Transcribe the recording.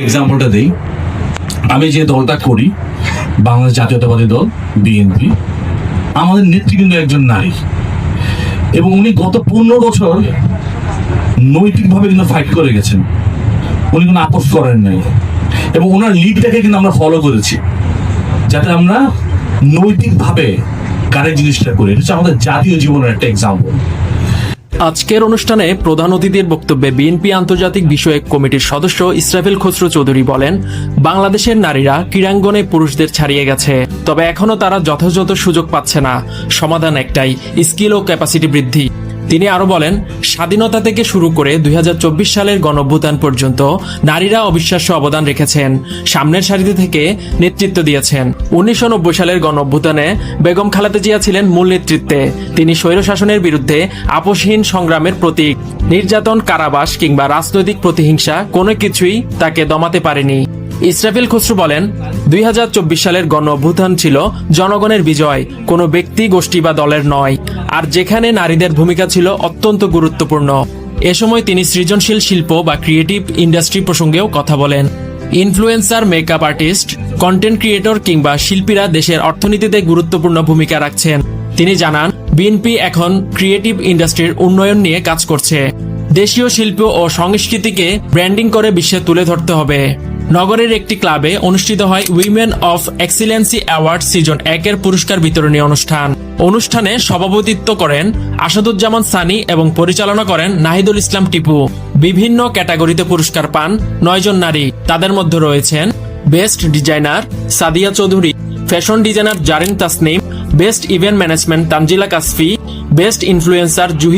এক্সাম্পলটা দেই, আমি যে দলটা করি বাংলাদেশ জাতীয়তাবাদী দল বিএনপি, আমাদের নেত্রী কিন্তু একজন নারী এবং উনি গত 15 বছর নৈতিকভাবে কিন্তু ফাইট করে গেছেন, উনি কোনো আপোষ করেন নাই এবং ওনার লিডটাকে কিন্তু আমরা ফলো করেছি যাতে আমরা নৈতিকভাবে কারেক্ট জিনিসটা করি। এটা হচ্ছে আমাদের জাতীয় জীবনের একটা এক্সাম্পল। আজকের অনুষ্ঠানে প্রধান অতিথির বক্তব্যে বিএনপি আন্তর্জাতিক বিষয়ক কমিটির সদস্য ইসরাফিল খসরু চৌধুরী বলেন, বাংলাদেশের নারীরা ক্রীড়াঙ্গনে পুরুষদের ছাড়িয়ে গেছে, তবে এখনো তারা যথাযথ সুযোগ পাচ্ছে না। সমাধান একটাই, স্কিল ও ক্যাপাসিটি বৃদ্ধি। তিনি আরো বলেন, স্বাধীনতা থেকে শুরু করে 2024 সালের গণঅভ্যুত্থান পর্যন্ত নারীরা অবিশ্বাস্য অবদান রেখেছেন, সামনের সারিতে থেকে নেতৃত্ব দিয়েছেন। 1990 সালের গণঅভ্যুত্থানে বেগম খালেদা জিয়া ছিলেন মূল নেতৃত্বে। তিনি স্বৈরশাসনের বিরুদ্ধে আপোষহীন সংগ্রামের প্রতীক। নির্যাতন, কারাবাস কিংবা রাজনৈতিক প্রতিহিংসা কোনো কিছুই তাকে দমাতে পারেনি। ইসরাফিল খসরু বলেন, 2024 সালের গণ অভ্যুত্থান ছিল জনগণের বিজয়, কোনো ব্যক্তি, গোষ্ঠী বা দলের নয়, আর যেখানে নারীদের ভূমিকা ছিল অত্যন্ত গুরুত্বপূর্ণ। এ সময় তিনি সৃজনশীল শিল্প বা ক্রিয়েটিভ ইন্ডাস্ট্রি প্রসঙ্গেও কথা বলেন। Influencer, makeup artist, content creator কিংবা শিল্পীরা দেশের অর্থনীতিতে গুরুত্বপূর্ণ ভূমিকা রাখছেন। তিনি জানান, বিএনপি এখন ক্রিয়েটিভ ইন্ডাস্ট্রির উন্নয়ন নিয়ে কাজ করছে। দেশীয় শিল্প ও সংস্কৃতিকে ব্র্যান্ডিং করে বিশ্বে তুলে ধরতে হবে। নগরের একটি ক্লাবে অনুষ্ঠিত হয় women of excellency award season 1 এর পুরস্কার বিতরণী অনুষ্ঠানে সভাপতিত্ব করেন আসাদুজ্জামান সানি এবং পরিচালনা করেন নাহিদুল ইসলাম টিপু। বিভিন্ন ক্যাটাগরিতে পুরস্কার পান 9 জন নারী। তাদের মধ্যে রয়েছেন best designer Sadia Chowdhury, fashion designer Zarin Tasnim, best event management Tanzila Kasfi, best influencer Juhi